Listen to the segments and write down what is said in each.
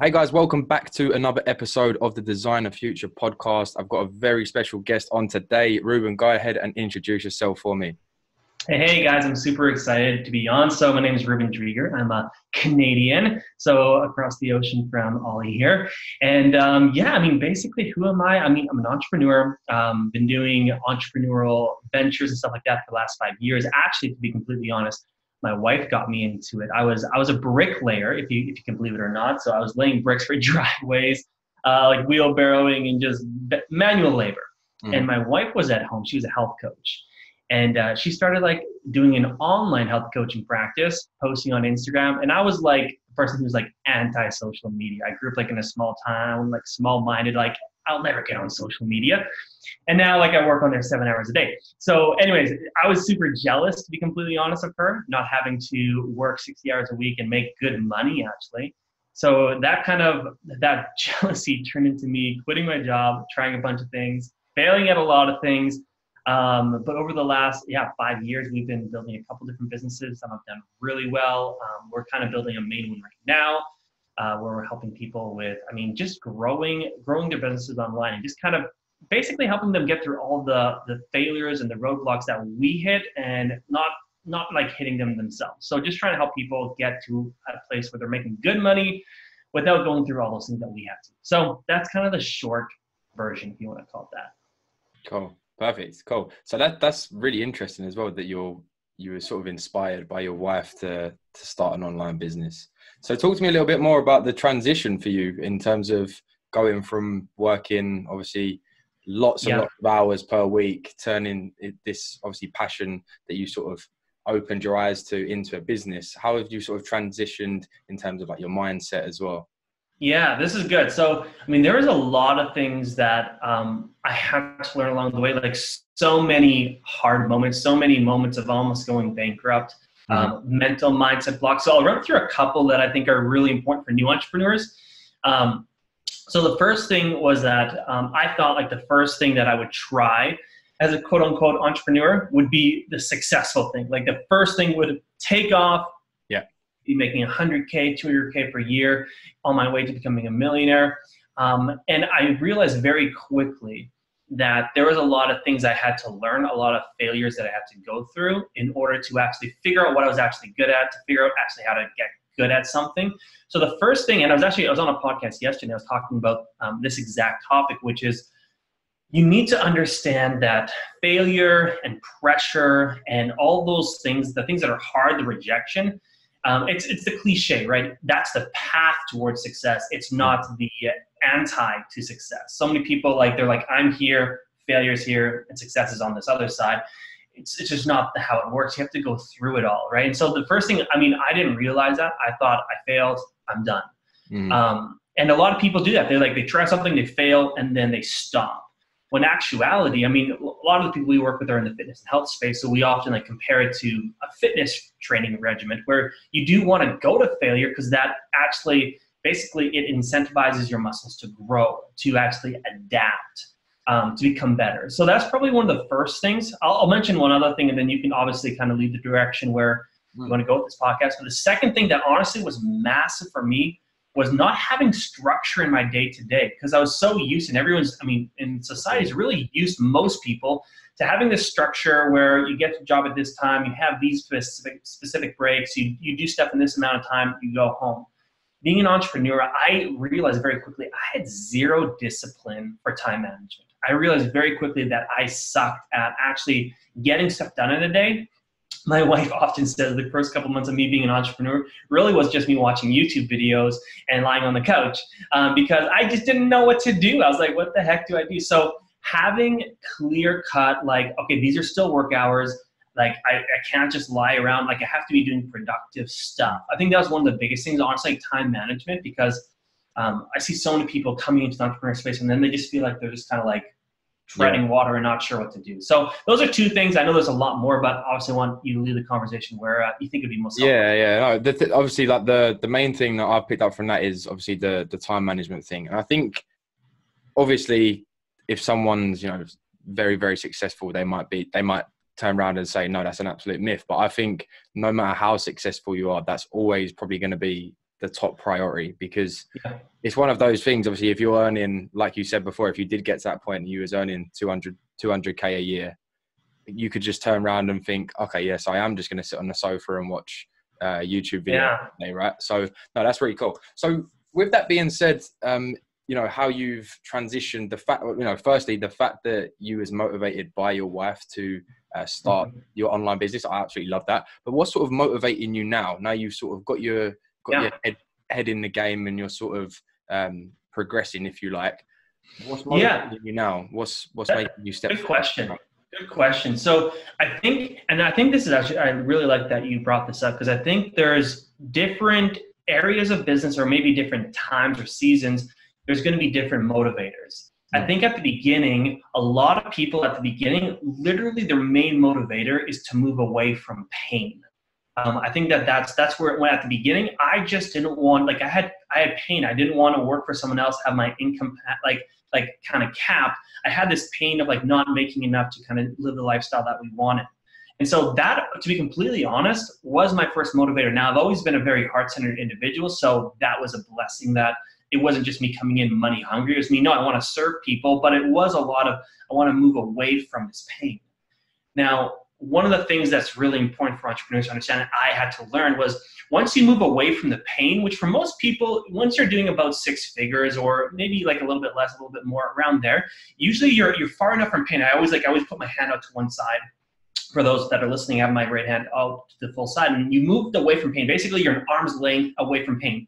Hey guys, welcome back to another episode of the Designer Future podcast. I've got a very special guest on today. Reuben, go ahead and introduce yourself for me. Hey guys, I'm super excited to be on. So my name is Reuben Driedger. I'm a Canadian, so across the ocean from Olley here. And basically, who am I? I'm an entrepreneur. Been doing entrepreneurial ventures and stuff like that for the last 5 years. Actually, to be completely honest, my wife got me into it. I was a bricklayer, if you can believe it or not. So I was laying bricks for driveways, like wheelbarrowing and just manual labor. Mm-hmm. And my wife was at home. She was a health coach. And she started like doing an online health coaching practice, posting on Instagram. And I was like the person who was like anti-social media. I grew up like in a small town, like small-minded, like I'll never get on social media. And now like I work on there 7 hours a day. So anyways, I was super jealous, to be completely honest, of her, not having to work 60 hours a week and make good money actually. So that jealousy turned into me quitting my job, trying a bunch of things, failing at a lot of things. But over the last 5 years, we've been building a couple different businesses. Some have done really well. We're kind of building a main one right now, where we're helping people with, just growing their businesses online and just kind of basically helping them get through all the failures and the roadblocks that we hit and not like hitting them themselves. So just trying to help people get to a place where they're making good money without going through all those things that we have to. So that's kind of the short version, if you want to call it that. Cool. Perfect. Cool. So that's really interesting as well, that you were sort of inspired by your wife to start an online business. So talk to me a little bit more about the transition for you in terms of going from working obviously lots of hours per week, turning this obviously passion that you sort of opened your eyes to into a business. How have you sort of transitioned in terms of like your mindset as well? Yeah, this is good. So, there was a lot of things that I had to learn along the way, like so many hard moments, so many moments of almost going bankrupt, mental mindset blocks. So I'll run through a couple that I think are really important for new entrepreneurs. So the first thing was that I thought like the first thing that I would try as a quote unquote entrepreneur would be the successful thing. Like the first thing would take off. Be making 100K, 200K per year on my way to becoming a millionaire. And I realized very quickly that there was a lot of things I had to learn, a lot of failures that I had to go through in order to actually figure out what I was actually good at, to figure out actually how to get good at something. So the first thing, and I was on a podcast yesterday, I was talking about this exact topic, which is you need to understand that failure and pressure and all those things, the things that are hard, the rejection, it's the cliche, right? That's the path towards success. It's not the anti to success. So many people they're like, I'm here, failure's here, and success is on this other side. It's just not how it works. You have to go through it all, right? And so the first thing, I didn't realize that. I thought I failed, I'm done. And a lot of people do that. They try something, they fail, and then they stop. When actuality, a lot of the people we work with are in the fitness and health space, so we often compare it to a fitness training regimen where you do want to go to failure because that actually, basically, it incentivizes your muscles to grow, to actually adapt, to become better. So that's probably one of the first things. I'll mention one other thing, and then you can obviously kind of lead the direction where you want to go with this podcast. But the second thing that honestly was massive for me was not having structure in my day-to-day, because I was so used, and everyone's, in society is really used, most people, to having this structure where you get to job at this time, you have these specific breaks, you do stuff in this amount of time, you go home. Being an entrepreneur, I realized very quickly I had zero discipline for time management. I realized very quickly that I sucked at actually getting stuff done in a day. My wife often says the first couple months of me being an entrepreneur really was just me watching YouTube videos and lying on the couch because I just didn't know what to do. I was like, what the heck do I do? So having clear cut, okay, these are still work hours. I can't just lie around. I have to be doing productive stuff. I think that was one of the biggest things, honestly, time management, because I see so many people coming into the entrepreneur space and then they just feel like they're just kind of treading water and not sure what to do. So those are two things. I know there's a lot more, but obviously I want you to lead the conversation where you think it'd be most helpful. No, obviously, the main thing that I've picked up from that is obviously the time management thing. And I think obviously if someone's very, very successful, they might turn around and say, no, that's an absolute myth. But I think no matter how successful you are, that's always probably going to be the top priority, because it's one of those things. Obviously, if you're earning, like you said before, if you did get to that point and you was earning 200K a year, you could just turn around and think, okay, yes, I am just going to sit on the sofa and watch YouTube video, right? So no, that's really cool. So with that being said, you know, how you've transitioned, the fact, you know, firstly, the fact that you was motivated by your wife to start your online business, I absolutely love that. But what's sort of motivating you now? Now you've sort of got your head in the game and you're sort of progressing, if you like. What's motivating you now? What's making you step forward? Good question. So I think this is actually, I really like that you brought this up, because I think there's different areas of business, or maybe different times or seasons, there's going to be different motivators. I think at the beginning, a lot of people at the beginning, literally their main motivator is to move away from pain. I think that's where it went at the beginning. I just didn't want, like I had pain. I didn't want to work for someone else, have my income like kind of capped. I had this pain of like not making enough to kind of live the lifestyle that we wanted. And so that, to be completely honest, was my first motivator. Now, I've always been a very heart-centered individual, so that was a blessing that it wasn't just me coming in money hungry. It was me, no, I want to serve people, but it was a lot of, I want to move away from this pain. Now, one of the things that's really important for entrepreneurs to understand, and I had to learn, was once you move away from the pain, which for most people, once you're doing about 6 figures or maybe like a little bit less, a little bit more around there, usually you're far enough from pain. I always put my hand out to one side. For those that are listening, I have my right hand out to the full side, and you moved away from pain. Basically, you're an arm's length away from pain.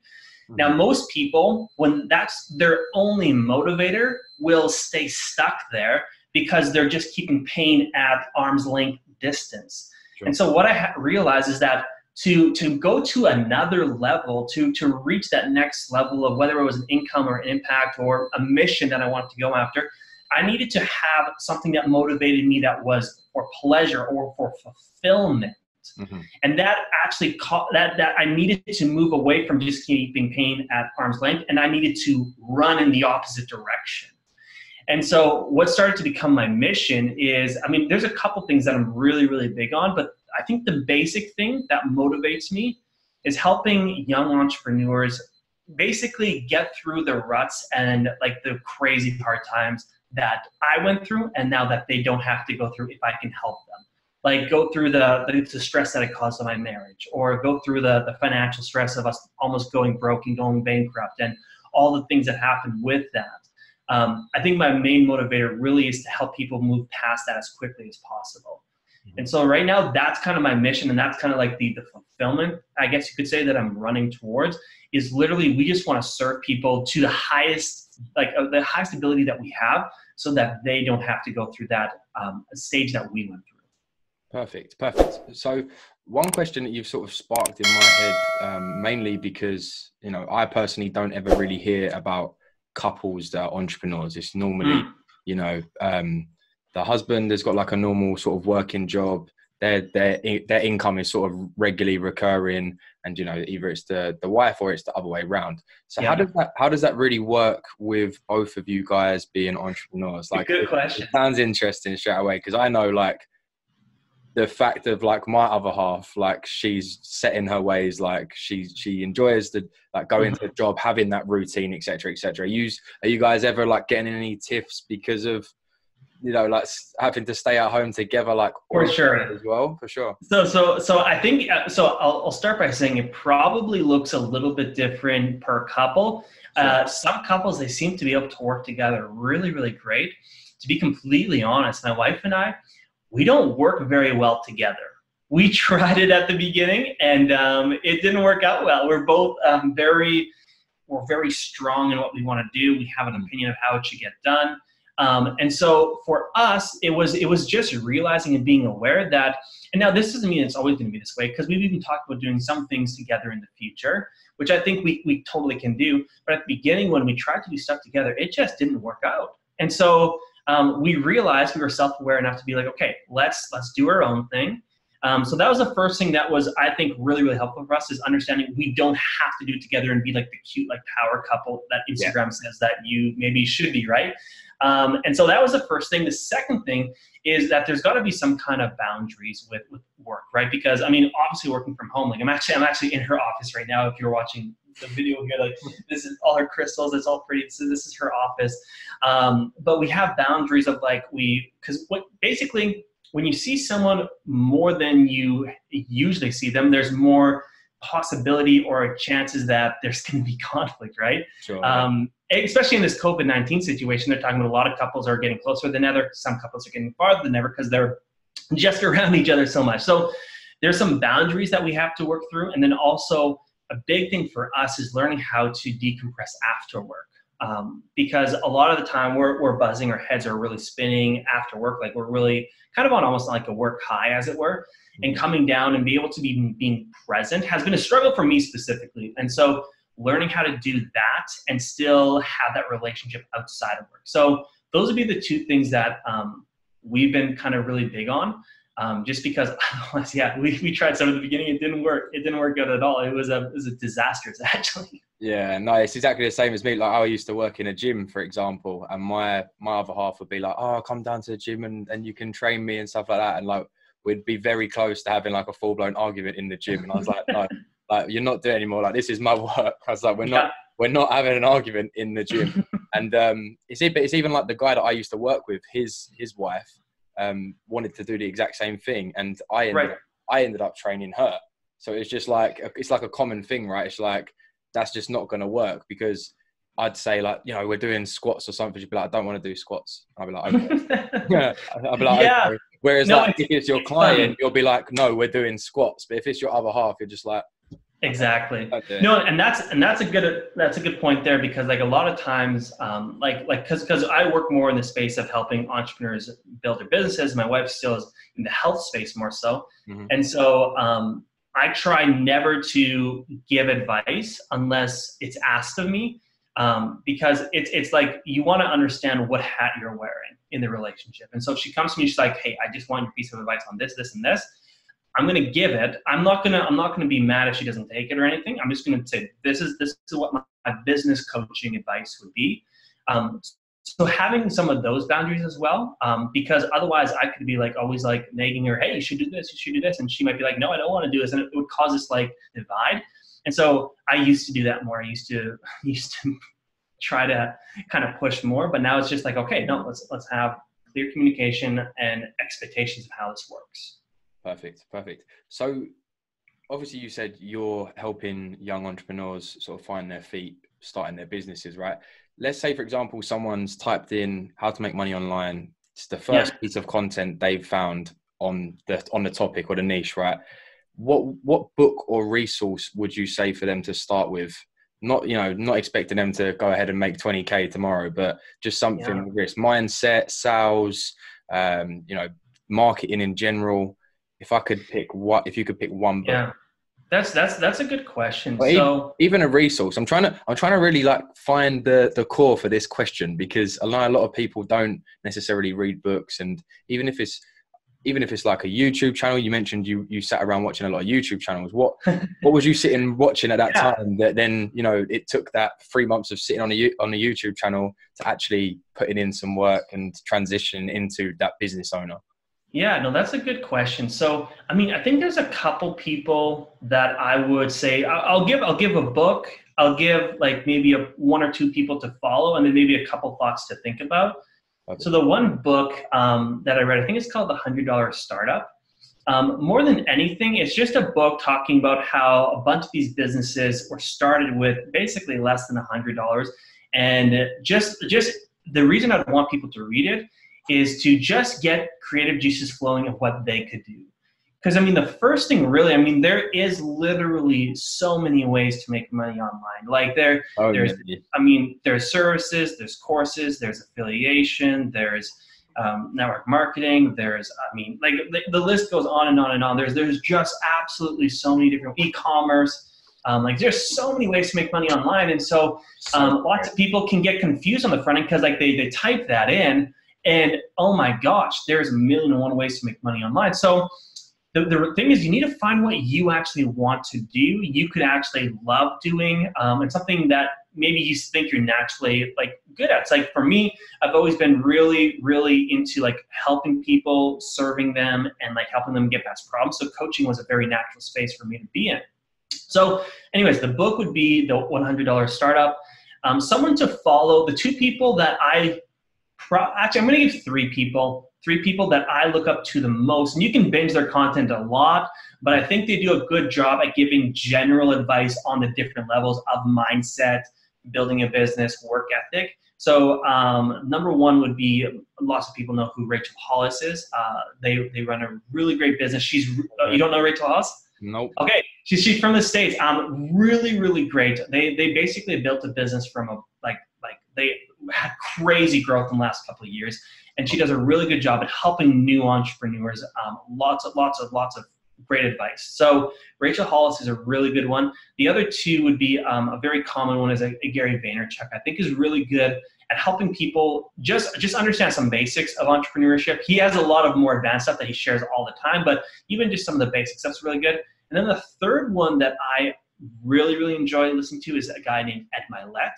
Now, most people, when that's their only motivator, will stay stuck there because they're just keeping pain at arm's length distance. Sure. And so what I realized is that to go to another level, to reach that next level of whether it was an income or an impact or a mission that I wanted to go after, I needed to have something that motivated me that was for pleasure or for fulfillment. And that actually that I needed to move away from just keeping pain at arm's length, and I needed to run in the opposite direction. And so what started to become my mission is, I mean, there's a couple things that I'm really, really big on, but I think the basic thing that motivates me is helping young entrepreneurs basically get through the ruts and like the crazy hard times that I went through, and now that they don't have to go through if I can help them. Like go through the stress that it caused on my marriage, or go through the financial stress of us almost going broke and going bankrupt and all the things that happened with that. I think my main motivator really is to help people move past that as quickly as possible. And so right now, that's kind of my mission, and that's kind of like the fulfillment, I guess you could say, that I'm running towards, is literally we just want to serve people to the highest, the highest ability that we have, so that they don't have to go through that stage that we went through. Perfect. So one question that you've sort of sparked in my head, mainly because, you know, I personally don't ever really hear about couples that are entrepreneurs. It's normally, you know, the husband has got like a normal sort of working job. Their income is sort of regularly recurring, and, you know, either it's the wife or it's the other way around. So how does that really work with both of you guys being entrepreneurs? Like, good question. It sounds interesting straight away, because I know like the fact of like my other half, like she's set in her ways, like she enjoys the like going to the job, having that routine, etc., etc. Are you guys ever like getting any tips because of, you know, like having to stay at home together, like for sure as well? For sure. So I think I'll start by saying it probably looks a little bit different per couple. Sure. Some couples, they seem to be able to work together really, really great. To be completely honest, my wife and I, we don't work very well together. We tried it at the beginning, and it didn't work out well. We're both very strong in what we want to do. We have an opinion of how it should get done. And so for us, it was just realizing and being aware that, and now this doesn't mean it's always going to be this way, because we've even talked about doing some things together in the future, which I think we totally can do. But at the beginning, when we tried to do stuff together, it just didn't work out. And so we realized, we were self-aware enough to be like, okay, let's do our own thing. So that was the first thing that was, I think, really, really helpful for us, is understanding we don't have to do it together and be like the cute, like power couple that Instagram says that you maybe should be, right? And so that was the first thing. The second thing is that there's got to be some kind of boundaries with work, right? Because I mean, obviously working from home, like I'm actually in her office right now. If you're watching the video here, like this is all her crystals, it's all pretty, so this is her office. But we have boundaries of like, because basically when you see someone more than you usually see them, there's more possibility or chances that there's going to be conflict, right? Sure. Especially in this COVID-19 situation, they're talking about a lot of couples are getting closer than ever. Some couples are getting farther than ever because they're just around each other so much. So there's some boundaries that we have to work through. And then also a big thing for us is learning how to decompress after work. Because a lot of the time we're buzzing, our heads are really spinning after work. Like we're really kind of on almost like a work high, as it were. And coming down and be able to be being present has been a struggle for me specifically. And so learning how to do that and still have that relationship outside of work. So those would be the two things that we've been kind of really big on. Just because otherwise, yeah, we tried some at the beginning. It didn't work. It didn't work out at all. It was a disaster, actually. Yeah, no, it's exactly the same as me. Like I used to work in a gym, for example, and my other half would be like, "Oh, come down to the gym and you can train me and stuff like that." And like we'd be very close to having like a full blown argument in the gym. And I was like, "No, like you're not doing it anymore. Like this is my work." I was like, "We're not having an argument in the gym." And it's even like the guy that I used to work with, his wife wanted to do the exact same thing, and I ended up training her. So it's just like it's like a common thing, right? It's like that's just not going to work because I'd say like, you know, we're doing squats or something. She'd be like, "I don't want to do squats." I'd be like, "Okay." Yeah. I'd be like, yeah. "Okay." Whereas no, like if it's your client, you'll be like, "No, we're doing squats." But if it's your other half, you're just like, exactly. No, and that's a good point there, because like a lot of times, because I work more in the space of helping entrepreneurs build their businesses. My wife still is in the health space more so, and so I try never to give advice unless it's asked of me, because it's like you want to understand what hat you're wearing in the relationship. And so if she comes to me, she's like, "Hey, I just want your piece of advice on this, this, and this." I'm going to give it. I'm not going to be mad if she doesn't take it or anything. I'm just going to say, this is what my business coaching advice would be. So having some of those boundaries as well, because otherwise I could be like, always like nagging her, "Hey, you should do this, you should do this." And she might be like, "No, I don't want to do this." And it would cause this like divide. And so I used to do that more. I used to try to kind of push more, but now it's just like, okay, no, let's have clear communication and expectations of how this works. Perfect. So obviously you said you're helping young entrepreneurs sort of find their feet, starting their businesses, right? Let's say, for example, someone's typed in how to make money online. It's the first piece of content they've found on the topic or the niche, right? What book or resource would you say for them to start with? Not expecting them to go ahead and make 20K tomorrow, but just something with this mindset, sales, marketing in general. If you could pick one book. Yeah, that's a good question. But so even a resource, I'm trying to really like find the core for this question, because a lot of people don't necessarily read books. And even if it's like a YouTube channel, you mentioned you sat around watching a lot of YouTube channels. What was you sitting watching at that time that then, it took that 3 months of sitting on a YouTube channel to actually putting in some work and transition into that business owner? Yeah, no, that's a good question. So, I mean, I think there's a couple people that I would say I'll give a book. I'll give like maybe one or two people to follow, and then maybe a couple thoughts to think about. Okay. So the one book that I read, I think it's called The $100 Startup. More than anything, it's just a book talking about how a bunch of these businesses were started with basically less than $100. And just the reason I'd want people to read it is to just get creative juices flowing of what they could do. Because I mean, the first thing really, there is literally so many ways to make money online. Like there's services, there's courses, there's affiliation, there's network marketing, there's, the list goes on and on and on. There's just absolutely so many different e-commerce. There's so many ways to make money online. And so lots of people can get confused on the front end because like they type that in, and oh my gosh, there's 1,000,001 ways to make money online. So the thing is, you need to find what you actually want to do. You could actually love doing, and something that maybe you think you're naturally like good at. It's like for me, I've always been really, really into like helping people, serving them, and like helping them get past problems. So coaching was a very natural space for me to be in. So anyways, the book would be the $100 Startup. Someone to follow, the two people that actually, I'm going to give three people that I look up to the most. And you can binge their content a lot, but I think they do a good job at giving general advice on the different levels of mindset, building a business, work ethic. So number one would be, lots of people know who Rachel Hollis is. They run a really great business. You don't know Rachel Hollis? Nope. Okay, she's from the States. Really, really great. They basically built a business from they had crazy growth in the last couple of years, and she does a really good job at helping new entrepreneurs. Lots of great advice. So Rachel Hollis is a really good one. The other two would be a very common one is a Gary Vaynerchuk. I think is really good at helping people just understand some basics of entrepreneurship. He has a lot of more advanced stuff that he shares all the time, but even just some of the basic stuff's really good. And then the third one that I really, really enjoy listening to is a guy named Ed Milet,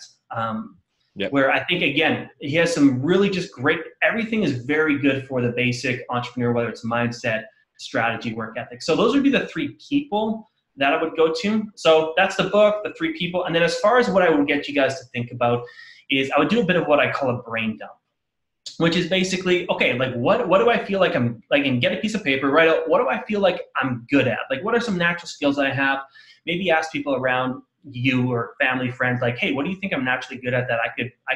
where I think, again, he has some really just great, everything is very good for the basic entrepreneur, whether it's mindset, strategy, work ethic. So those would be the three people that I would go to. So that's the book, the three people. And then as far as what I would get you guys to think about is I would do a bit of what I call a brain dump, which is basically, okay, like what do I feel like I'm, like, and get a piece of paper, write out, what do I feel like I'm good at? Like, what are some natural skills I have? Maybe ask people around you or family, friends, like, hey, what do you think I'm naturally good at that I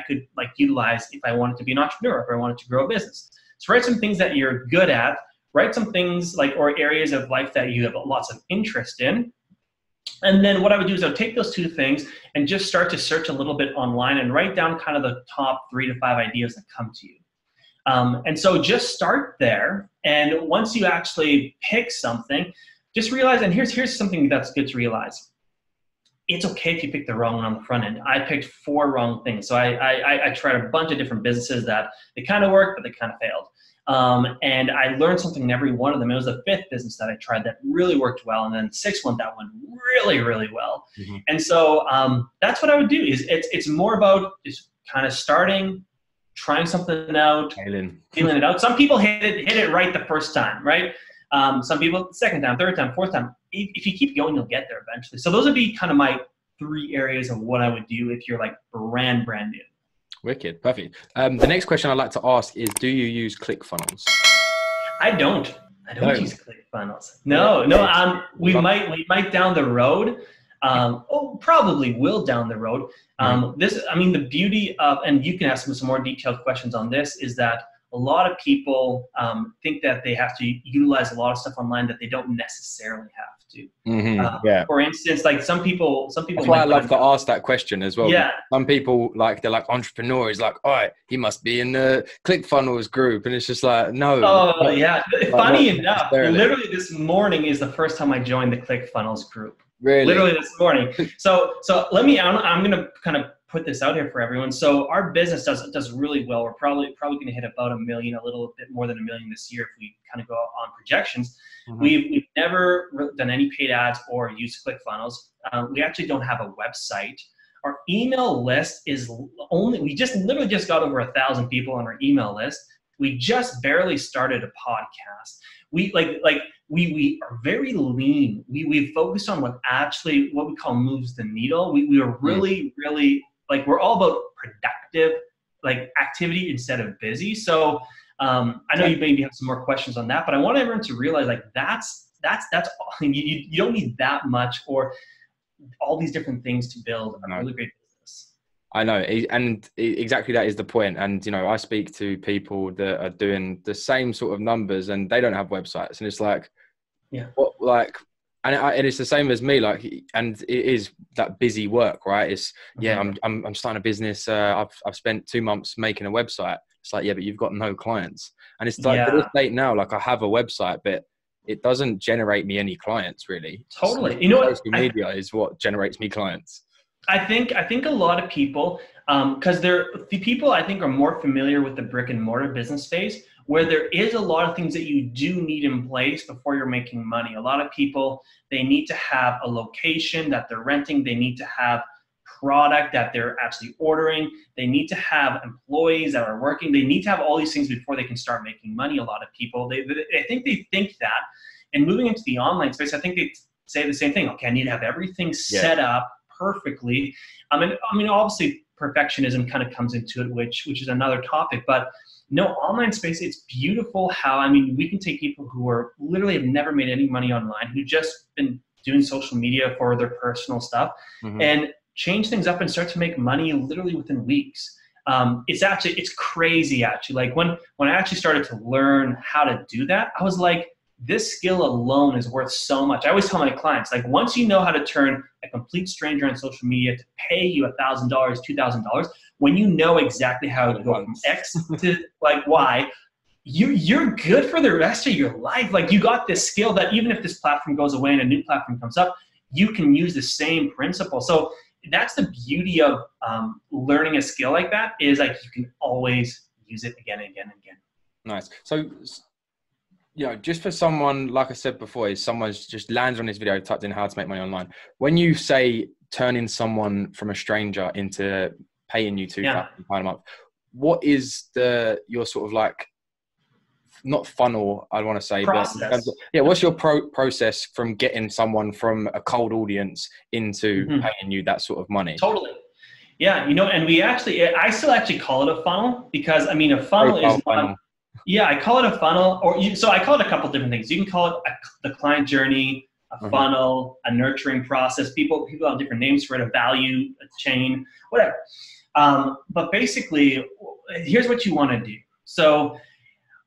could like utilize if I wanted to be an entrepreneur, if I wanted to grow a business? So write some things that you're good at, write some things like, or areas of life that you have lots of interest in. And then what I would do is I would take those two things and just start to search a little bit online and write down kind of the top 3 to 5 ideas that come to you. And so just start there. And once you actually pick something, just realize, and here's something that's good to realize. It's okay if you pick the wrong one on the front end. I picked 4 wrong things. So I tried a bunch of different businesses that they kind of worked, but they kind of failed. And I learned something in every one of them. It was the 5th business that I tried that really worked well. And then the 6th one that went really, really well. Mm-hmm. And so that's what I would do is it's more about just kind of starting, trying something out, feeling it out. Some people hit it right the first time, right? Some people second time, third time, fourth time. If you keep going, you'll get there eventually. So those would be kind of my 3 areas of what I would do if you're like brand new. Wicked, perfect. The next question I'd like to ask is, do you use ClickFunnels? I don't use ClickFunnels. No. We might down the road. Probably will down the road. The beauty of, and you can ask me some more detailed questions on this, is that a lot of people think that they have to utilize a lot of stuff online that they don't necessarily have to. Mm-hmm. For instance, like some people. That's why I love to ask that question as well. Yeah. Some people they're like, entrepreneur is like, all right, he must be in the ClickFunnels group, and it's just like, no. Oh yeah. Funny enough, literally this morning is the first time I joined the ClickFunnels group. Really? Literally this morning. So let me. I'm gonna kind of put this out here for everyone. So our business does really well. We're probably going to hit about $1 million, a little bit more than $1 million this year if we kind of go on projections. Mm-hmm. We've never done any paid ads or used ClickFunnels. We actually don't have a website. Our email list is we literally just got over 1,000 people on our email list. We just barely started a podcast. We are very lean. We've focused on what we call moves the needle. We are really, really, like, we're all about productive, like, activity instead of busy. So I know you maybe have some more questions on that, but I want everyone to realize, like, that's all. You don't need that much or all these different things to build a really great business. I know, and exactly that is the point. And, I speak to people that are doing the same sort of numbers and they don't have websites. And it's like, and it's the same as me, like, and it is that busy work, right? It's, I'm starting a business. I've spent 2 months making a website. It's like, but you've got no clients. And it's like, to this date now, like, I have a website, but it doesn't generate me any clients really. Totally. So social media is what generates me clients. I think a lot of people, because the people I think are more familiar with the brick and mortar business space, where there is a lot of things that you do need in place before you're making money. A lot of people, they need to have a location that they're renting. They need to have product that they're actually ordering. They need to have employees that are working. They need to have all these things before they can start making money. A lot of people, I think they think that. And moving into the online space, I think they say the same thing. Okay, I need to have everything set up perfectly. I mean, obviously perfectionism kind of comes into it, which is another topic, but no, online space, it's beautiful how, I mean, we can take people who are literally have never made any money online, who just been doing social media for their personal stuff, and change things up and start to make money literally within weeks. It's crazy actually. Like when I actually started to learn how to do that, I was like, this skill alone is worth so much. I always tell my clients, like, once you know how to turn a complete stranger on social media to pay you $1,000, $2,000, when you know exactly how to go from X to like Y, you're good for the rest of your life. Like, you got this skill that even if this platform goes away and a new platform comes up, you can use the same principle. So that's the beauty of learning a skill like that, is like you can always use it again and again and again. Nice. So, you know, just for someone, like I said before, is someone's just lands on this video, typed in how to make money online. When you say turning someone from a stranger into paying you £2,000 a month, what is your sort of like, not funnel, I want to say, process. But what's your process from getting someone from a cold audience into paying you that sort of money? Totally. Yeah, you know, and I still actually call it a funnel, because I mean, a funnel is not, I call it a funnel, so I call it a couple different things. You can call it the client journey, a funnel, a nurturing process. People have different names for it, a value, a chain, whatever. But basically, here's what you want to do. So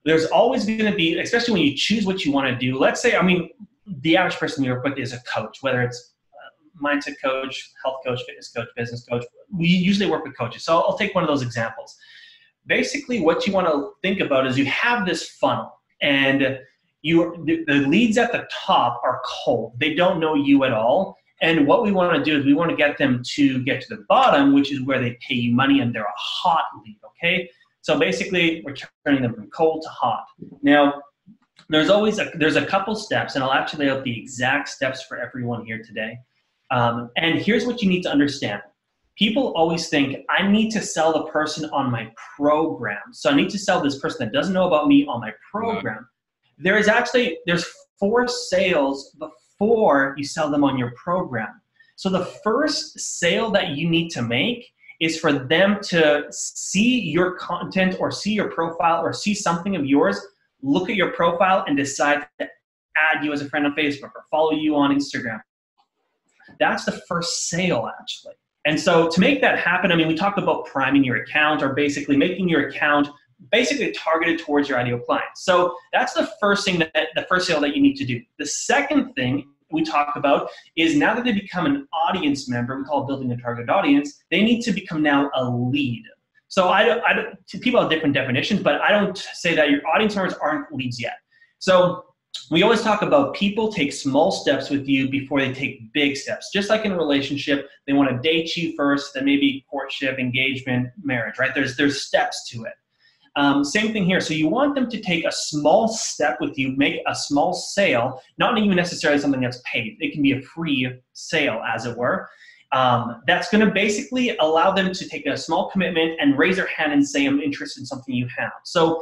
there's always going to be, especially when you choose what you want to do. Let's say, I mean, the average person we work with is a coach, whether it's mindset coach, health coach, fitness coach, business coach. We usually work with coaches. So I'll take one of those examples. Basically, what you want to think about is you have this funnel, and the leads at the top are cold. They don't know you at all. And what we want to do is we want to get them to get to the bottom, which is where they pay you money and they're a hot lead, okay? So basically, we're turning them from cold to hot. Now, there's a couple steps, and I'll actually lay out the exact steps for everyone here today. And here's what you need to understand. People always think, I need to sell the person on my program. So I need to sell this person that doesn't know about me on my program. There's 4 sales before you sell them on your program. So the first sale that you need to make is for them to see your content or see your profile or see something of yours, look at your profile and decide to add you as a friend on Facebook or follow you on Instagram. That's the first sale, actually. And so to make that happen, I mean, we talked about priming your account, or basically making your account basically targeted towards your ideal client. So that's the first thing, the first sale that you need to do. The second thing we talk about is, now that they become an audience member, we call it building a target audience, they need to become now a lead. So people have different definitions, but I don't say that your audience members aren't leads yet. So we always talk about people take small steps with you before they take big steps. Just like in a relationship, they want to date you first, then maybe courtship, engagement, marriage, right? There's steps to it. Same thing here. So you want them to take a small step with you, make a small sale, not even necessarily something that's paid. It can be a free sale, as it were. That's going to basically allow them to take a small commitment and raise their hand and say, I'm interested in something you have. So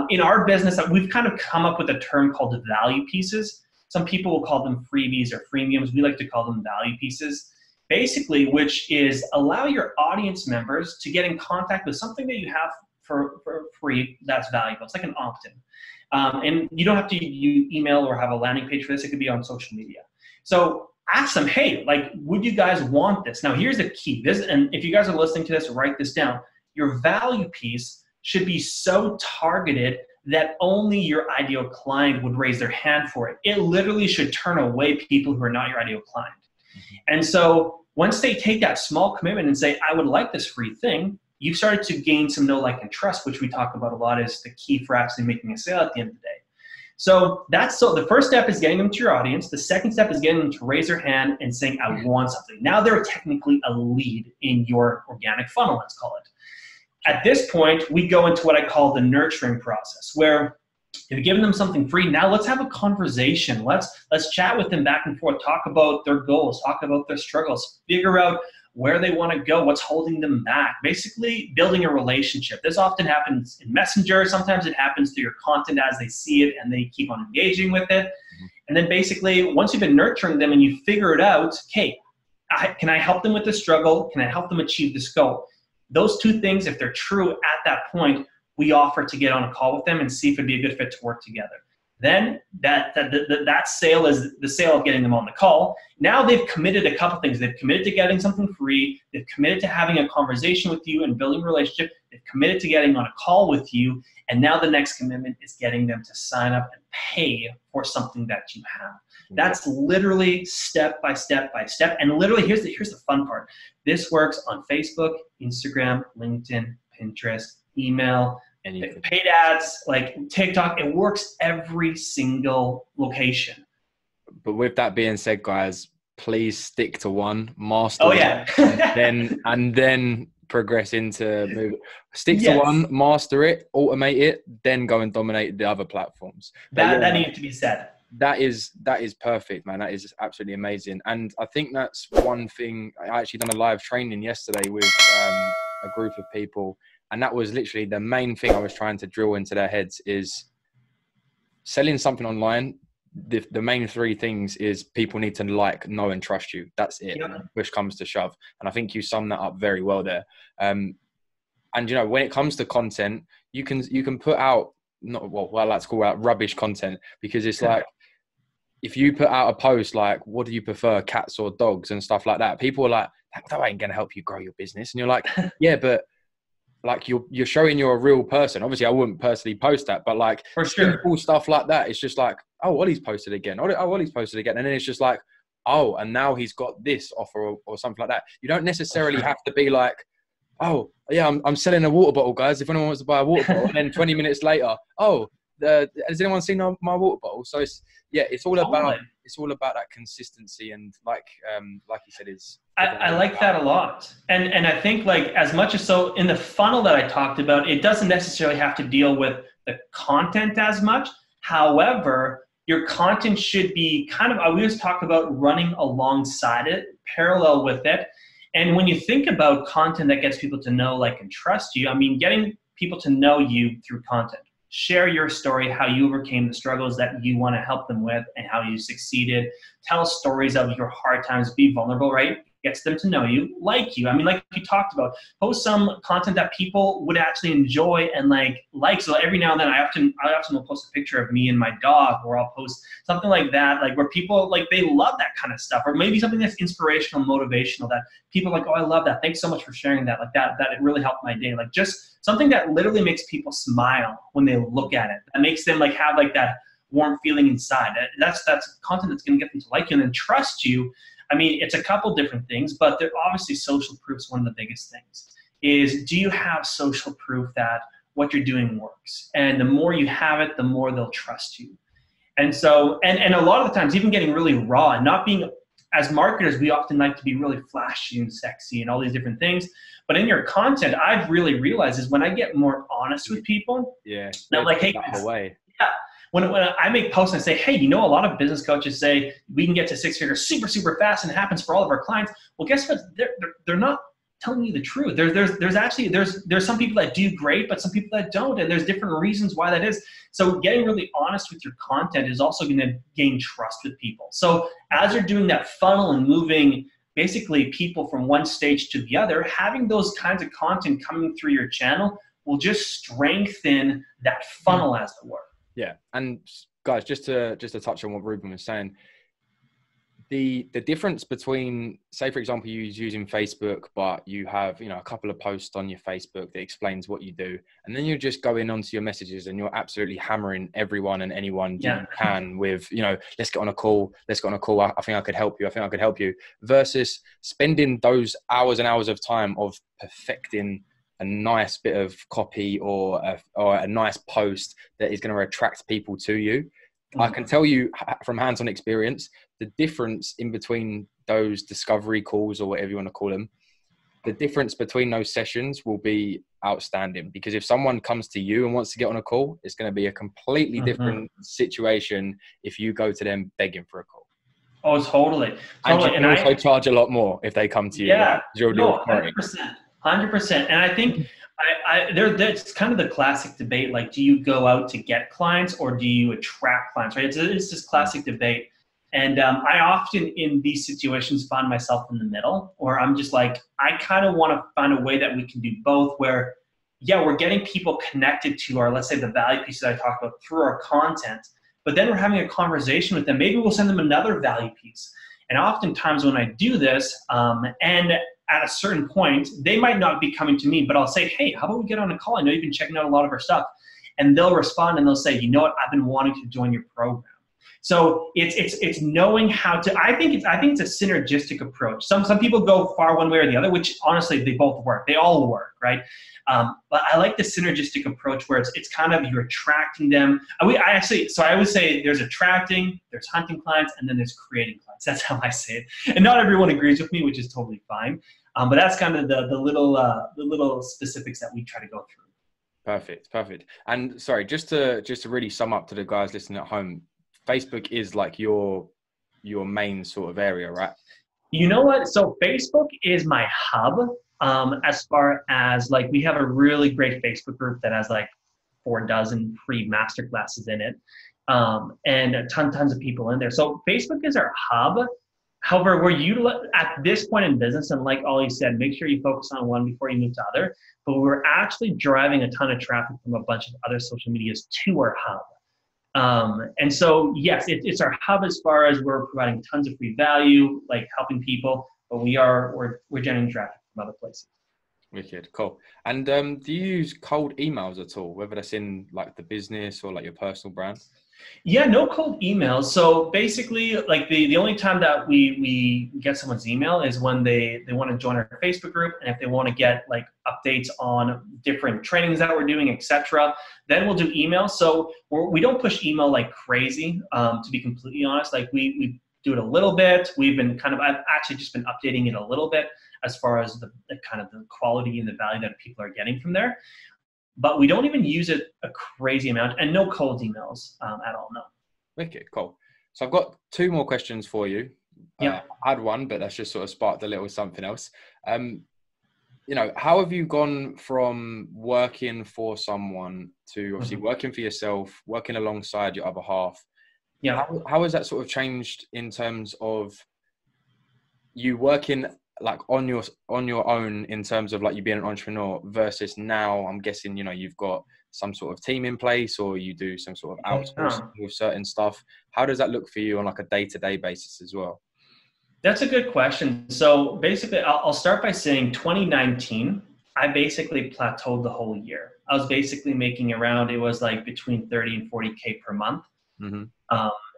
in our business, we've kind of come up with a term called the value pieces. Some people will call them freebies or freemiums. We like to call them value pieces. Basically, which is allow your audience members to get in contact with something that you have for free that's valuable. It's like an opt-in. And you don't have to use email or have a landing page for this. It could be on social media. So ask them, hey, like, would you guys want this? Now, here's the key. And if you guys are listening to this, write this down. Your value piece should be so targeted that only your ideal client would raise their hand for it. It literally should turn away people who are not your ideal client. And so once they take that small commitment and say, I would like this free thing, you've started to gain some know, like, and trust, which we talk about a lot is the key for actually making a sale at the end of the day. So the first step is getting them to your audience. The second step is getting them to raise their hand and saying, I want something. Now they're technically a lead in your organic funnel, let's call it. At this point, we go into what I call the nurturing process, where you've given them something free. Now let's have a conversation. Let's chat with them back and forth, talk about their goals, talk about their struggles, figure out where they want to go, what's holding them back. Basically, building a relationship. This often happens in Messenger. Sometimes it happens through your content as they see it and they keep on engaging with it. And then basically, once you've been nurturing them and you figure it out, okay, can I help them with the struggle? Can I help them achieve this goal? Those two things, if they're true at that point, we offer to get on a call with them and see if it'd be a good fit to work together. Then that sale is the sale of getting them on the call. Now they've committed a couple things. They've committed to getting something free. They've committed to having a conversation with you and building a relationship. They've committed to getting on a call with you. And now the next commitment is getting them to sign up and pay for something that you have. That's literally step by step by step. And literally, here's the fun part. This works on Facebook, Instagram, LinkedIn, Pinterest, email, anything. Paid ads, like TikTok. It works every single location. But with that being said, guys, please stick to one, master and then progress into move. Stick to one, master it, automate it, then go and dominate the other platforms. That needs to be said. That is perfect, man. That is absolutely amazing. And I think that's one thing. I actually done a live training yesterday with a group of people, and that was literally the main thing I was trying to drill into their heads is selling something online. The main three things is people need to like, know, and trust you. That's it. Yeah. Push comes to shove. And I think you summed that up very well there. And you know, when it comes to content, you can put out let's call out rubbish content, because it's like, if you put out a post like, what do you prefer, cats or dogs, and stuff like that, people are like, that ain't gonna help you grow your business. And you're like, yeah, but like you're showing you're a real person. Obviously, I wouldn't personally post that, but like for sure, simple stuff like that, it's just like, oh, Olley's posted again. Oh, Olley's posted again. And then it's just like, oh, and now he's got this offer or something like that. You don't necessarily have to be like, oh, yeah, I'm selling a water bottle, guys. If anyone wants to buy a water bottle, and then 20 minutes later, oh, has anyone seen my water bottle? So it's all about that consistency, and like you said, I like that a lot. And I think, like, as much as so in the funnel that I talked about, it doesn't necessarily have to deal with the content as much. However, your content should be kind of, I always talk about running alongside it, parallel with it. And when you think about content that gets people to know, like, and trust you, I mean, getting people to know you through content. Share your story, how you overcame the struggles that you want to help them with and how you succeeded. Tell stories of your hard times. Be vulnerable, right? Gets them to know you, like you. I mean, like you talked about, post some content that people would actually enjoy and like. So every now and then I often will post a picture of me and my dog, or I'll post something like that, like where people, like, they love that kind of stuff, or maybe something that's inspirational, motivational, that people are like, oh, I love that. Thanks so much for sharing that. Like that it really helped my day. Like just something that literally makes people smile when they look at it. That makes them like have like that warm feeling inside. That's content that's going to get them to like you and then trust you. I mean, it's a couple different things, but they're obviously social proof is one of the biggest things. Is, do you have social proof that what you're doing works? And the more you have it, the more they'll trust you. And so, and a lot of the times, even getting really raw and not being, as marketers, we often like to be really flashy and sexy and all these different things. But in your content, I've really realized is when I get more honest with people. Yeah. Now, like, hey, when I make posts and I say, hey, you know, a lot of business coaches say we can get to six figures super, super fast, and it happens for all of our clients. Well, guess what? They're not telling you the truth. There's some people that do great, but some people that don't, and there's different reasons why that is. So getting really honest with your content is also going to gain trust with people. So as you're doing that funnel and moving basically people from one stage to the other, having those kinds of content coming through your channel will just strengthen that funnel, as it were. Yeah, and guys, just to touch on what Reuben was saying, the difference between, say, for example, you using Facebook, but you have, you know, a couple of posts on your Facebook that explains what you do, and then you're just going onto your messages and you're absolutely hammering everyone and anyone you can with, you know, let's get on a call. I think I could help you. Versus spending those hours and hours of time of perfecting a nice bit of copy or a nice post that is going to attract people to you. Mm-hmm. I can tell you from hands-on experience, the difference in between those discovery calls, or whatever you want to call them, the difference between those sessions will be outstanding. Because if someone comes to you and wants to get on a call, it's going to be a completely different situation if you go to them begging for a call. Oh, totally. And you can also charge a lot more if they come to you. Yeah, like, 100%. 100%. And I think that's kind of the classic debate. Like, do you go out to get clients or do you attract clients, right? It's this classic debate. And I often in these situations find myself in the middle, or I'm just like, I kind of want to find a way that we can do both where, yeah, we're getting people connected to our, let's say, the value pieces I talked about through our content, but then we're having a conversation with them. Maybe we'll send them another value piece. And oftentimes when I do this, and at a certain point, they might not be coming to me, but I'll say, hey, how about we get on a call? I know you've been checking out a lot of our stuff. And they'll respond and they'll say, you know what, I've been wanting to join your program. So it's knowing how to, I think it's a synergistic approach. Some people go far one way or the other, which honestly, they both work. They all work, right? But I like the synergistic approach where it's kind of, you're attracting them. So I always say there's attracting, there's hunting clients, and then there's creating clients. That's how I say it. And not everyone agrees with me, which is totally fine. But that's kind of the little specifics that we try to go through. Perfect. And sorry, just to really sum up to the guys listening at home, Facebook is like your main sort of area, right? You know what? So Facebook is my hub. As far as like, we have a really great Facebook group that has like 4 dozen free masterclasses in it, and tons of people in there. So Facebook is our hub. However, at this point in business, and like Olley said, make sure you focus on one before you move to other. But we're actually driving a ton of traffic from a bunch of other social medias to our hub. And so, yes, it's our hub as far as we're providing tons of free value, like helping people, but we're generating traffic from other places. Wicked, cool. And do you use cold emails at all, whether that's in like the business or like your personal brand? Yeah, no cold emails. So basically, like the only time that we get someone's email is when they want to join our Facebook group, and if they want to get like updates on different trainings that we're doing, etc., then we'll do email. So we don't push email like crazy, to be completely honest. Like we do it a little bit. I've actually just been updating it a little bit as far as the kind of the quality and the value that people are getting from there. But we don't even use it a crazy amount, and no cold emails at all, no. Wicked, cool. So I've got 2 more questions for you. Yeah. I had one, but that's just sort of sparked a little something else. How have you gone from working for someone to obviously working for yourself, working alongside your other half? Yeah. How has that sort of changed in terms of you working like on your own in terms of like you being an entrepreneur versus now I'm guessing, you've got some sort of team in place or you do some sort of outsourcing with certain stuff. How does that look for you on like a day-to-day basis as well? That's a good question. So basically I'll start by saying 2019, I basically plateaued the whole year. I was basically making around, it was like between 30 and 40K per month.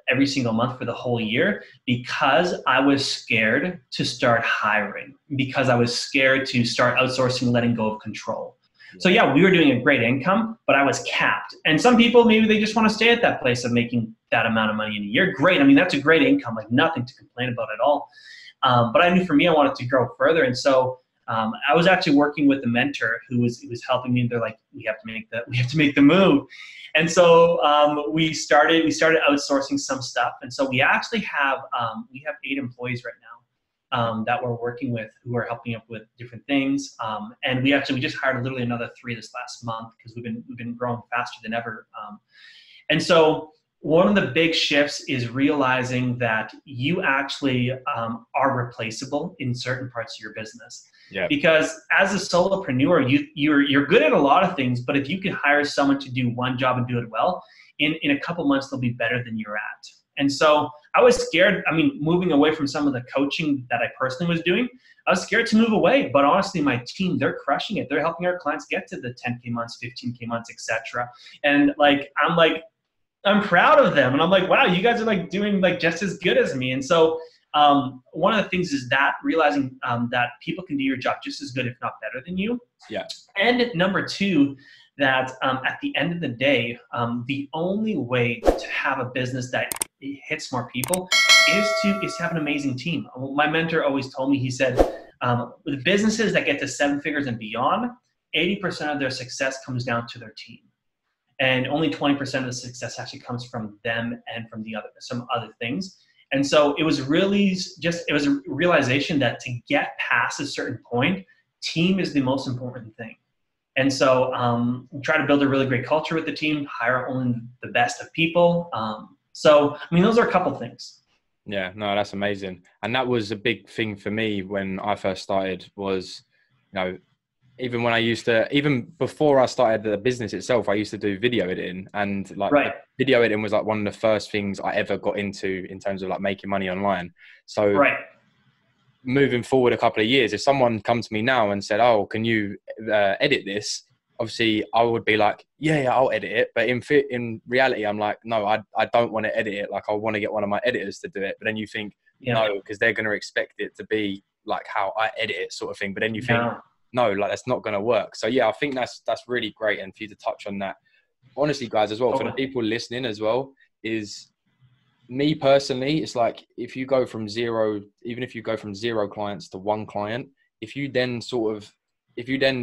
Every single month for the whole year, because I was scared to start hiring, because I was scared to start outsourcing, letting go of control. So yeah, we were doing a great income, but I was capped. And some people, maybe they just want to stay at that place of making that amount of money in a year. Great. I mean, that's a great income, like nothing to complain about at all. But I knew for me, I wanted to grow further. And so I was actually working with a mentor who was helping me. They're like, we have to make the move. And so we started outsourcing some stuff. And so we actually have 8 employees right now that we're working with who are helping up with different things. And we just hired literally another 3 this last month because we've been growing faster than ever. And so one of the big shifts is realizing that you actually are replaceable in certain parts of your business. Yeah. Because as a solopreneur, you're good at a lot of things, but if you can hire someone to do one job and do it well, in a couple months they'll be better than you're at. And so I was scared. I mean, moving away from some of the coaching that I personally was doing, I was scared to move away. But honestly, my team, they're crushing it. They're helping our clients get to the 10K months, 15K months, etc. And I'm proud of them. And I'm like, wow, you guys are like doing like just as good as me. And so one of the things is that realizing that people can do your job just as good, if not better than you. Yeah. And number 2, that at the end of the day, the only way to have a business that hits more people is to have an amazing team. My mentor always told me, he said, the businesses that get to 7 figures and beyond, 80% of their success comes down to their team. And only 20% of the success actually comes from them and from some other things. And so it was really a realization that to get past a certain point, team is the most important thing. And so try to build a really great culture with the team, hire only the best of people. So, I mean, those are a couple things. Yeah, no, that's amazing. And that was a big thing for me when I first started was, even when I used to, even before I started the business itself, I used to do video editing, and like video editing was like one of the first things I ever got into in terms of like making money online. So moving forward a couple of years, if someone comes to me now and said, oh, can you edit this? Obviously I would be like, yeah, I'll edit it. But in reality, I'm like, no, I don't want to edit it. Like I want to get one of my editors to do it. But then you think, no, because they're going to expect it to be like how I edit it sort of thing. But then you think, no, like that's not going to work. So yeah, I think that's really great. And for you to touch on that, honestly, guys, as well, for the people listening as well, is me personally, it's like if you go from zero, even if you go from 0 clients to 1 client, if you then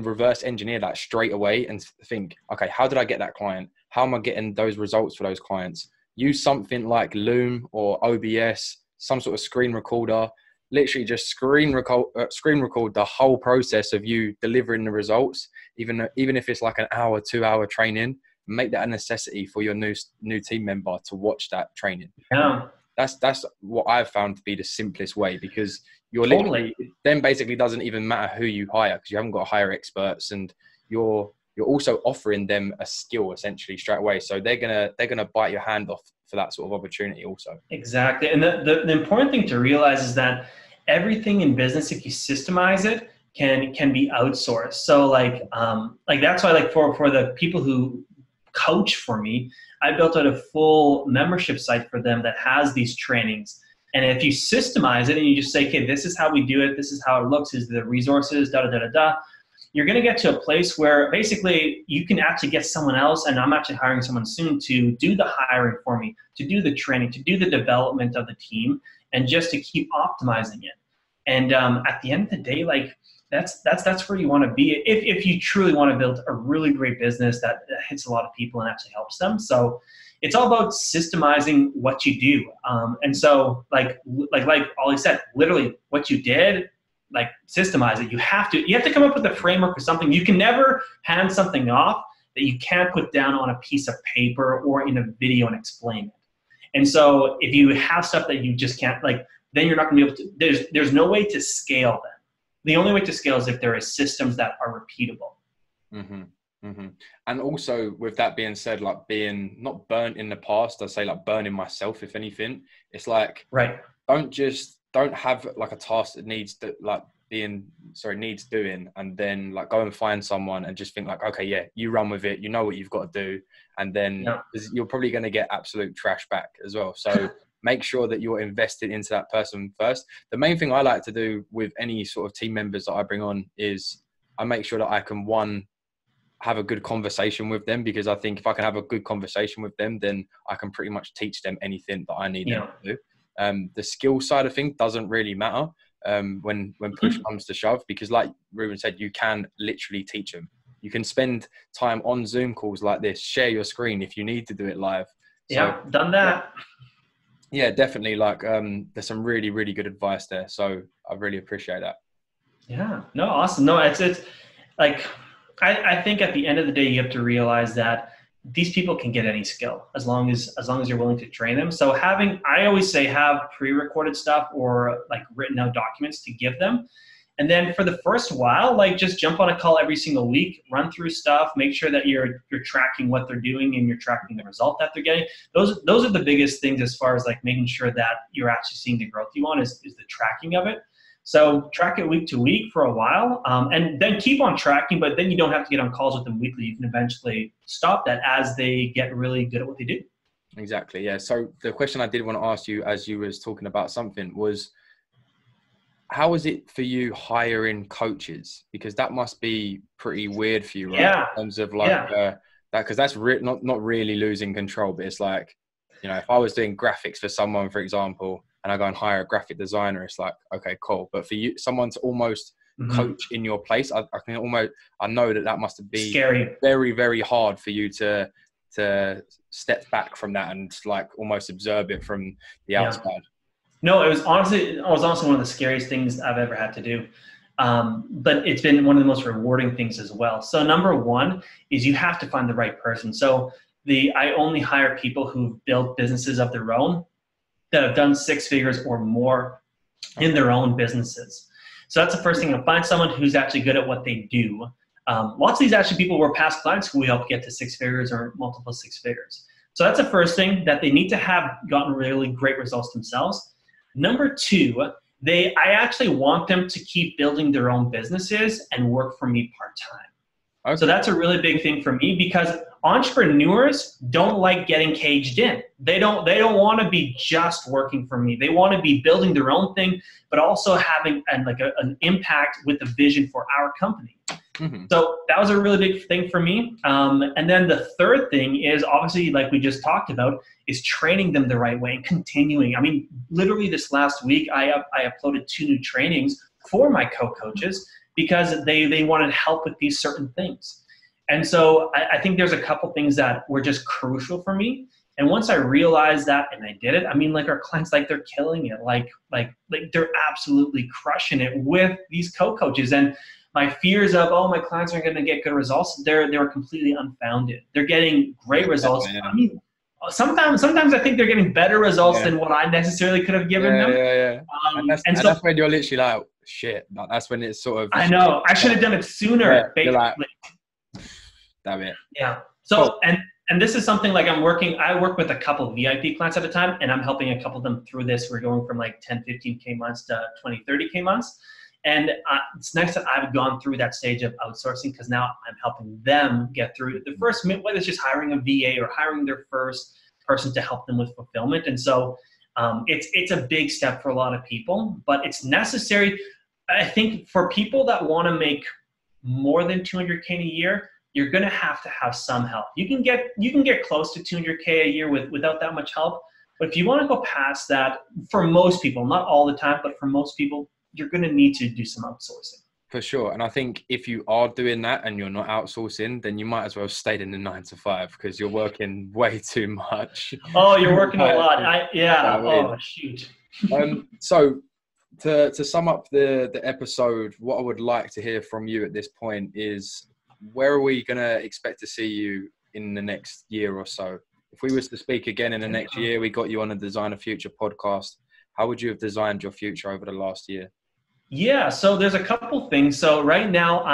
reverse engineer that straight away and think, okay, how did I get that client? How am I getting those results for those clients? Use something like Loom or OBS, some sort of screen recorder, literally just screen record the whole process of you delivering the results, even if it's like an hour, 2 hour training. Make that a necessity for your new team member to watch that training. Yeah. That's what I've found to be the simplest way, because you're literally, then basically doesn't even matter who you hire, because you haven't got to hire experts, and you're also offering them a skill essentially straight away. So they're gonna bite your hand off for that sort of opportunity also. Exactly. And the important thing to realize is that everything in business, if you systemize it, can be outsourced. So like that's why, like for the people who coach for me, I built out a full membership site for them that has these trainings. And if you systemize it and you just say, okay, this is how we do it, this is how it looks, is the resources, you're going to get to a place where basically you can actually get someone else, and I'm actually hiring someone soon to do the hiring for me, to do the training, to do the development of the team, and just to keep optimizing it. And at the end of the day, like that's where you want to be if you truly want to build a really great business that hits a lot of people and actually helps them. So it's all about systemizing what you do. And so like Olley said, literally what you did, like systemize it. You have to come up with a framework or something. You can never hand something off that you can't put down on a piece of paper or in a video and explain it. And so if you have stuff that you just can't, like, then you're not gonna be able to, there's no way to scale them. The only way to scale is if there is systems that are repeatable. Mm-hmm. Mm-hmm. And also with that being said, like being not burnt in the past, I say like burning myself, if anything. It's like, don't have like a task that needs doing, and then like go and find someone and just think like, okay, yeah, you run with it, you know what you've got to do, and then you're probably going to get absolute trash back as well. So make sure that you're invested into that person first. The main thing I like to do with any sort of team members that I bring on is I make sure that I can, one, have a good conversation with them, because I think if I can have a good conversation with them, then I can pretty much teach them anything that I need them to do. The skill side of things doesn't really matter when push comes to shove, because like Reuben said, you can literally teach them. You can spend time on Zoom calls like this, share your screen if you need to do it live. Done that. Yeah, definitely. Like there's some really, really good advice there. So I really appreciate that. Yeah, no, awesome. No, it's like, I think at the end of the day, you have to realize that these people can get any skill as long as you're willing to train them. So I always say, have pre-recorded stuff or like written out documents to give them. And then for the first while, like just jump on a call every single week, run through stuff, make sure that you're tracking what they're doing and you're tracking the result that they're getting. Those are the biggest things as far as like making sure that you're actually seeing the growth you want is the tracking of it. So track it week to week for a while, and then keep on tracking, but then you don't have to get on calls with them weekly. You can eventually stop that as they get really good at what they do. Exactly, yeah. So the question I did want to ask you as you was talking about something was, how is it for you hiring coaches? Because that must be pretty weird for you, right? Yeah. In terms of like that, because that's not really losing control, but it's like, you know, if I was doing graphics for someone, for example, and I go and hire a graphic designer, it's like, okay, cool. But for you, someone to almost coach in your place, I know that must be scary, very, very hard for you to step back from that and like almost observe it from the outside. No, it was honestly one of the scariest things I've ever had to do. but it's been one of the most rewarding things as well. So number one is you have to find the right person. So I only hire people who've built businesses of their own that have done 6 figures or more in their own businesses. So that's the first thing. I'll find someone who's actually good at what they do. Lots of these actually people were past clients who we helped get to 6 figures or multiple 6 figures. So that's the first thing, that they need to have gotten really great results themselves. Number two, I actually want them to keep building their own businesses and work for me part-time. Okay. So that's a really big thing for me, because entrepreneurs don't like getting caged in. They don't want to be just working for me. They want to be building their own thing, but also having an impact with the vision for our company. Mm-hmm. So that was a really big thing for me. And then the third thing is, obviously, like we just talked about, is training them the right way and continuing. I mean, literally this last week, I uploaded 2 new trainings for my co-coaches because they wanted help with these certain things. And so I think there's a couple things that were just crucial for me. And once I realized that and I did it, I mean, like, our clients, like, they're killing it. Like they're absolutely crushing it with these co-coaches. And my fears of, oh, my clients aren't going to get good results, they were completely unfounded. They're getting great results. Yeah. I mean, sometimes I think they're getting better results than what I necessarily could have given them. Yeah. And that's when you're literally like, shit. That's when it's sort of. I know. I should have done it sooner. Basically. Like, damn it. Yeah. So and this is something like I work with a couple VIP clients at a time, and I'm helping a couple of them through this. We're going from like 10, 15K months to 20, 30K months. And it's nice that I've gone through that stage of outsourcing, because now I'm helping them get through the first, whether it's just hiring a VA or hiring their first person to help them with fulfillment. And so it's a big step for a lot of people, but it's necessary. I think for people that want to make more than 200K a year, you're going to have some help. You can get close to 200K a year without that much help. But if you want to go past that, for most people, not all the time, but for most people, you're going to need to do some outsourcing. For sure. And I think if you are doing that and you're not outsourcing, then you might as well stay in the 9 to 5, because you're working way too much. Oh, you're working a lot. Oh, shoot. So to sum up the episode, what I would like to hear from you at this point is, where are we going to expect to see you in the next year or so? If we was to speak again in the next year, we got you on a Design a Future podcast, how would you have designed your future over the last year? Yeah, so there's a couple things. So right now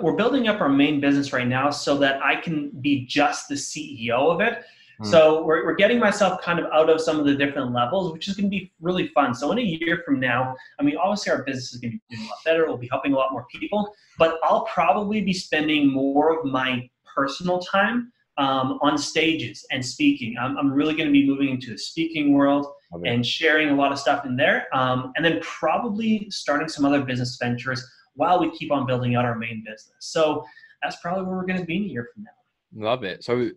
we're building up our main business right now so that I can be just the CEO of it. So we're getting myself kind of out of some of the different levels, which is going to be really fun. So in a year from now, I mean, obviously our business is going to be doing a lot better. We'll be helping a lot more people, but I'll probably be spending more of my personal time on stages and speaking. I'm really going to be moving into the speaking world and sharing a lot of stuff in there. And then probably starting some other business ventures while we keep on building out our main business. So that's probably where we're going to be in a year from now. Love it. So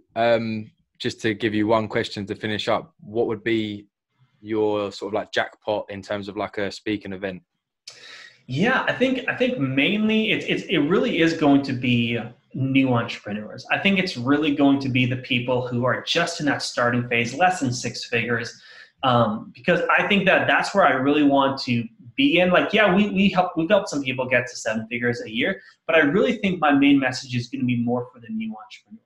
just to give you one question to finish up, what would be your sort of like jackpot in terms of like a speaking event? Yeah, I think mainly it really is going to be new entrepreneurs. I think it's really going to be the people who are just in that starting phase, less than 6 figures, because I think that's where I really want to be in. Like, yeah, we've helped some people get to 7 figures a year, but I really think my main message is going to be more for the new entrepreneur.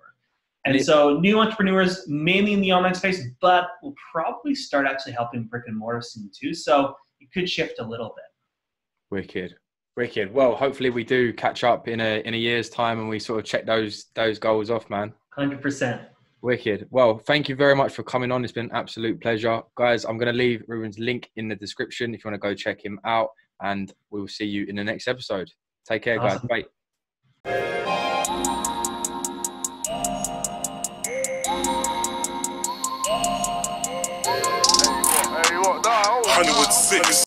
And so new entrepreneurs, mainly in the online space, but we'll probably start actually helping brick and mortar soon too. So it could shift a little bit. Wicked. Well, hopefully we do catch up in a year's time and we sort of check those goals off, man. 100%. Wicked. Well, thank you very much for coming on. It's been an absolute pleasure. Guys, I'm going to leave Reuben's link in the description if you want to go check him out, and we will see you in the next episode. Take care, guys. Bye. Hollywood 6.